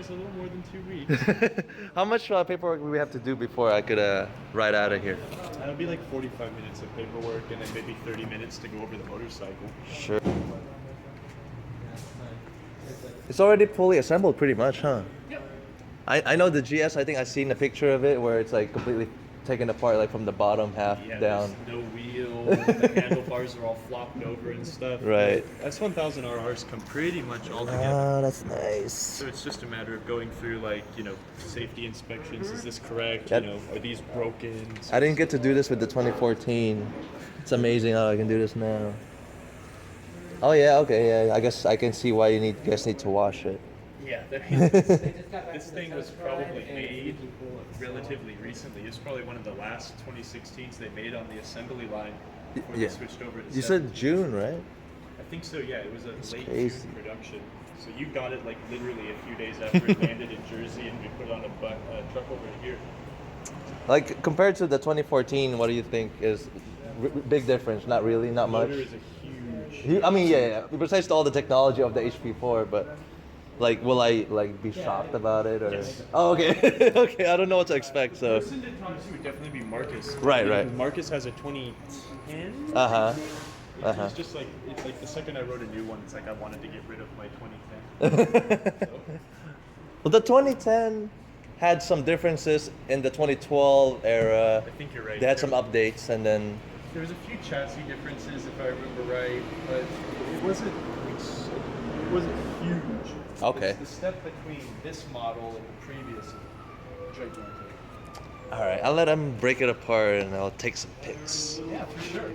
a little more than 2 weeks. How much paperwork do we have to do before I could ride out of here? That'll be like 45 minutes of paperwork and then maybe 30 minutes to go over the motorcycle. Sure. It's already fully assembled pretty much, huh? Yep. I know the GS, I think I've seen a picture of it where it's like completely taken apart, like from the bottom half down. There's no wheel, the handlebars are all flopped over and stuff. Right. S1000RRs come pretty much all together. Oh, that's nice. So it's just a matter of going through like, safety inspections. Is this correct? That- Are these broken? I didn't get to do this with the 2014. It's amazing how I can do this now. Oh yeah, okay, yeah. I guess I can see why you guys need to wash it. Yeah, this thing was probably made relatively recently. It's probably one of the last 2016s they made on the assembly line before Yeah. they switched over to You said June, right? I think so, yeah. It was a late crazy. June production. So you got it like literally a few days after it landed in Jersey and we put it on a truck over here. Like compared to the 2014, what do you think is big difference? Not really, not much. Motor is a huge... I mean, yeah. Besides all the technology of the HP4, but like, will I like be shocked about it or? Yes. Oh, okay, okay. I don't know what to expect. So. Person to talk to would definitely be Marcus. Right, right. Marcus has a 2010. Uh huh. It's just like the second I wrote a new one, it's like I wanted to get rid of my 2010. Well, the 2010 had some differences in the 2012 era. I think you're right. They had some updates, and then There was a few chassis differences, if I remember right, but it wasn't huge. Okay. The step between this model and the previous is gigantic. all right, I'll let them break it apart, and I'll take some pics. Yeah, for sure.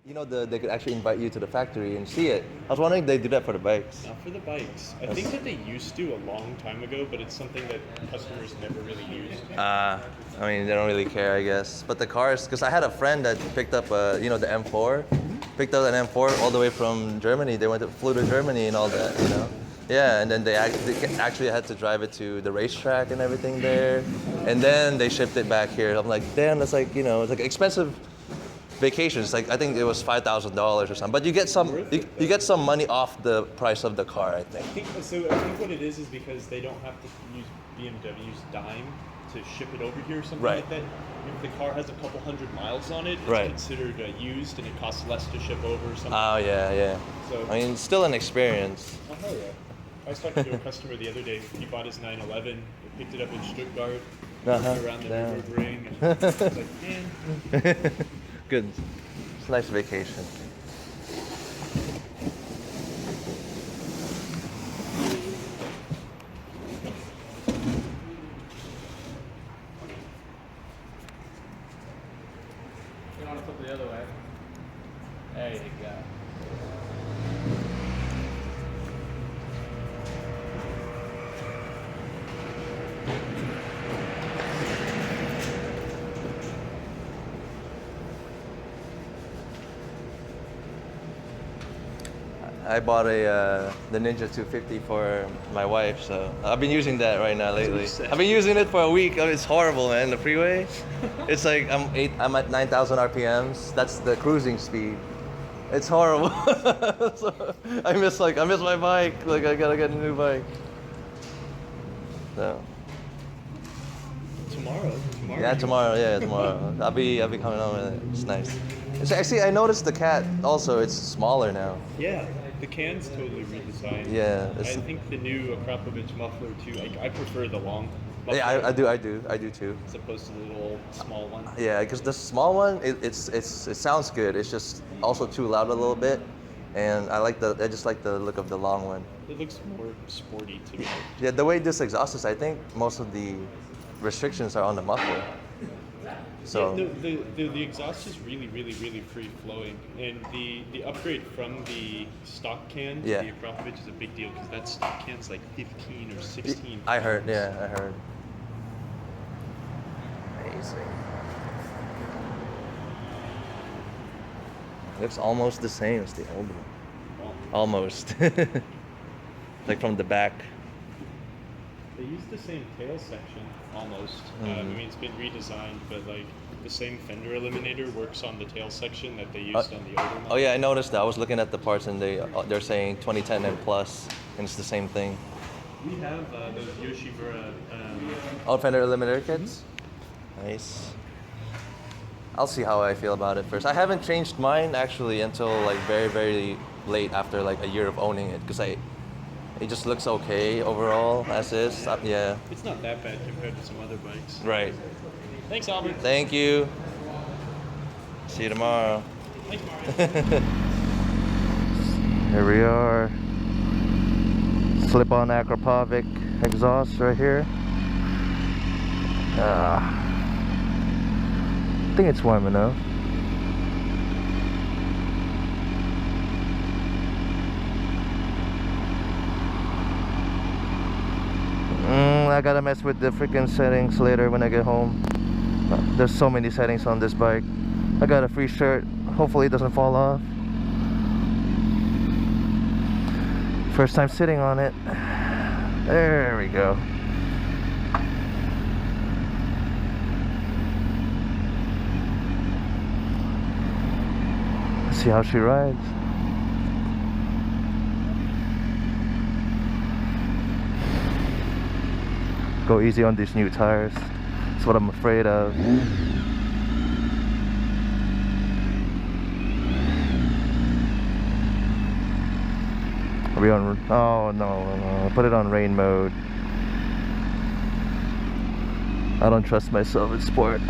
You know, they could actually invite you to the factory and see it. I was wondering if they do that for the bikes. Not for the bikes. I think that they used to a long time ago, but it's something that customers never really used. I mean, they don't really care, I guess. But the cars, because I had a friend that picked up, the M4, picked up an M4 all the way from Germany. They flew to Germany and all that, you know. Yeah, and then they actually had to drive it to the racetrack and everything there, and then they shipped it back here. I'm like, damn, that's like, it's like expensive vacations. Like I think it was $5,000 or something. But you get you get some money off the price of the car, I think. I think what it is because they don't have to use BMW's dime to ship it over here or something Right. like that. If the car has a couple hundred miles on it, it's Right. considered used and it costs less to ship over or something. Oh yeah. So, I mean, it's still an experience. oh hell yeah. I was talking to a customer the other day. He bought his 911, picked it up in Stuttgart, Uh-huh. around the Damn. Nürburgring, and I was like, man. Good. It's a nice vacation. You want to flip the other way. There you go. I bought the Ninja 250 for my wife, so I've been using that right now lately. I've been using it for a week. I mean, it's horrible, man. The freeway, it's like I'm at 9,000 RPMs. That's the cruising speed. It's horrible. So, I miss my bike. Like I gotta get a new bike. So Tomorrow. yeah, tomorrow. I'll be coming home with it. It's nice. I noticed the cat also. It's smaller now. Yeah. The can's totally redesigned. Yeah, I think the new Akrapovic muffler too. I prefer the long muffler. Yeah, I do too. As opposed to the little small one. Yeah, because the small one, it sounds good. It's just also too loud a little bit, and I just like the look of the long one. It looks more sporty to me. Yeah, the way this exhaust is, I think most of the restrictions are on the muffler. So Yeah, no, the exhaust is really free flowing, and the upgrade from the stock can to Yeah. the Akrapovic is a big deal because that stock can's like 15 or 16. I heard. Yeah, I heard. Amazing. Looks almost the same as the old one. Well, Almost. Like from the back. they use the same tail section almost. I mean, it's been redesigned, but like the same fender eliminator works on the tail section that they used on the older model. Oh yeah, I noticed that. I was looking at the parts and they're saying 2010 and plus, and it's the same thing. We have those Yoshimura. Oh, fender eliminator kits? Nice. I'll see how I feel about it first. I haven't changed mine actually until like very late after like a year of owning it, because it just looks okay overall as is. Yeah. It's not that bad compared to some other bikes. Right. Thanks, Albert. Thank you. See you tomorrow. Thanks, Mario. Here we are. Slip-on Akrapovic exhaust right here. I think it's warm enough. I gotta mess with the freaking settings later when I get home. There's so many settings on this bike. I got a free shirt. Hopefully it doesn't fall off. First time sitting on it. There we go. Let's see how she rides. Go easy on these new tires. That's what I'm afraid of. Are we on? Oh no, put it on rain mode. I don't trust myself in sport.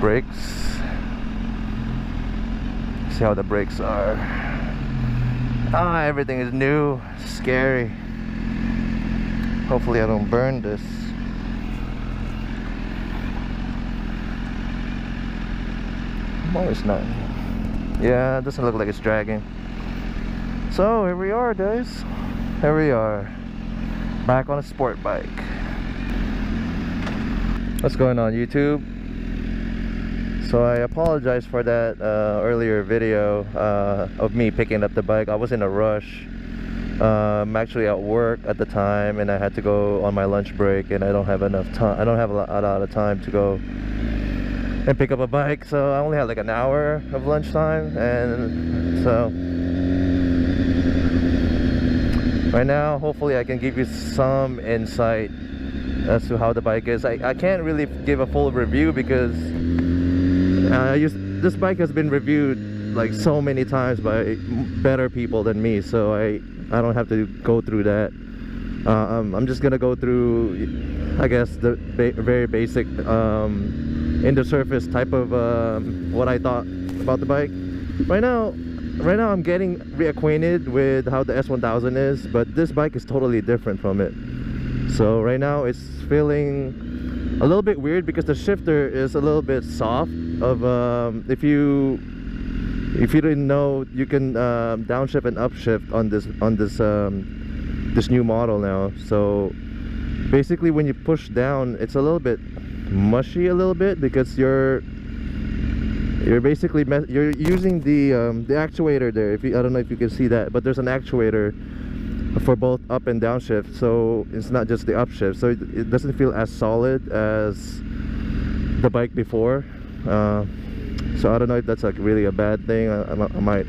Brakes. See how the brakes are. Everything is new. Scary. Hopefully I don't burn this. Oh, it's not. Yeah, it doesn't look like it's dragging. So here we are, guys. Here we are. Back on a sport bike. What's going on, YouTube? So I apologize for that earlier video of me picking up the bike. I was in a rush. I'm actually at work at the time, and I had to go on my lunch break, and I don't have enough time. I don't have a lot of time to go and pick up a bike, so I only had like an hour of lunchtime, and so right now hopefully I can give you some insight as to how the bike is. I can't really give a full review because this bike has been reviewed like so many times by better people than me, so I don't have to go through that. I'm just gonna go through, I guess, the very basic in the surface type of what I thought about the bike. Right now I'm getting reacquainted with how the S1000 is, but this bike is totally different from it. So right now it's feeling a little bit weird because the shifter is a little bit soft. If you didn't know, you can downshift and upshift on this new model now. So basically when you push down, it's a little bit mushy a little bit because you're basically you're using the actuator there. I don't know if you can see that, but there's an actuator for both up and downshift, so it's not just the upshift, so it doesn't feel as solid as the bike before. So I don't know if that's like really a bad thing. I might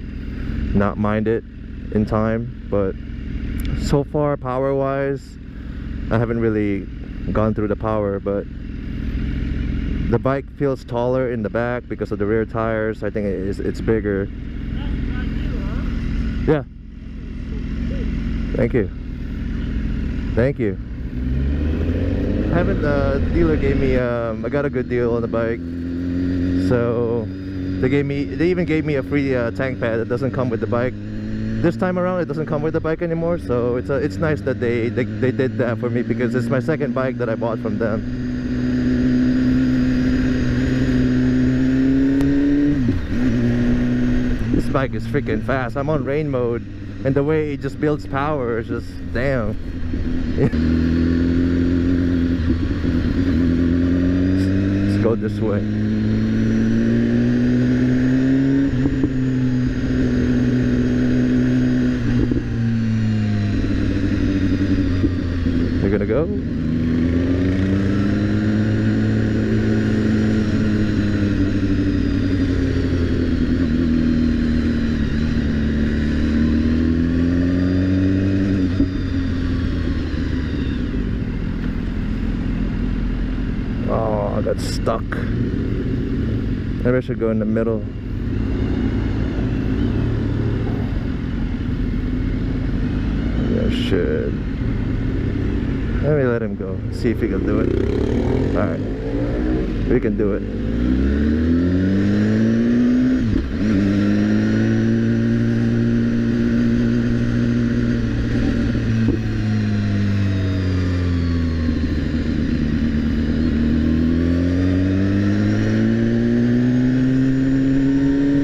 not mind it in time, but so far power wise I haven't really gone through the power, but the bike feels taller in the back because of the rear tires. I think it's bigger. Yeah. Thank you. Thank you. I haven't, the dealer gave me, I got a good deal on the bike. So they even gave me a free tank pad that doesn't come with the bike. This time around it doesn't come with the bike anymore, so it's nice that they did that for me, because it's my second bike that I bought from them. This bike is freaking fast. I'm on rain mode, and the way it just builds power is just damn. Let's go this way. We're gonna go. Oh, I got stuck. Maybe I should go in the middle. Yeah, I should. Let me let him go. See if he can do it. Alright. We can do it.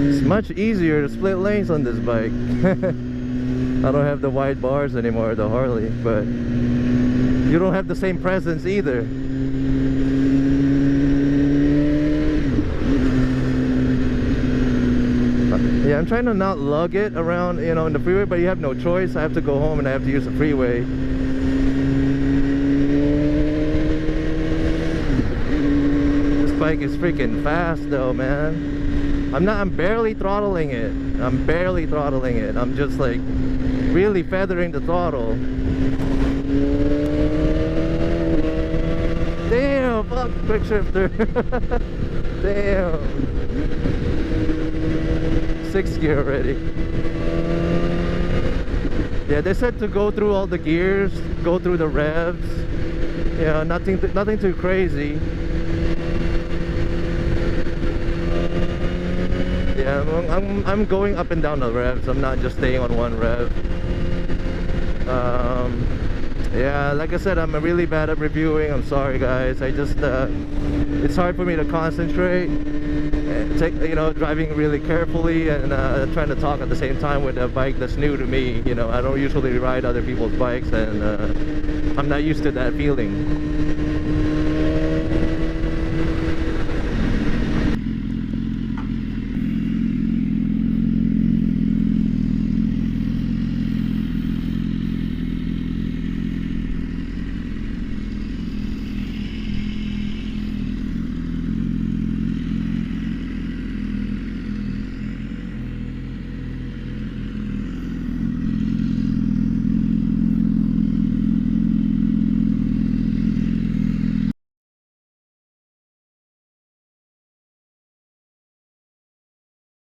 It's much easier to split lanes on this bike. I don't have the wide bars anymore, the Harley, but you don't have the same presence either. Yeah, I'm trying to not lug it around, you know, in the freeway, but you have no choice. I have to go home and I have to use the freeway. This bike is freaking fast though, man. I'm barely throttling it. I'm barely throttling it. I'm just like really feathering the throttle. Damn, fuck, quick shifter. Damn. 6th gear already. Yeah, they said to go through all the gears, go through the revs. Yeah, nothing too crazy. Yeah, I'm going up and down the revs. I'm not just staying on one rev. Yeah, like I said, I'm really bad at reviewing. I'm sorry guys. I just it's hard for me to concentrate, you know, driving really carefully and trying to talk at the same time with a bike that's new to me. You know, I don't usually ride other people's bikes, and I'm not used to that feeling.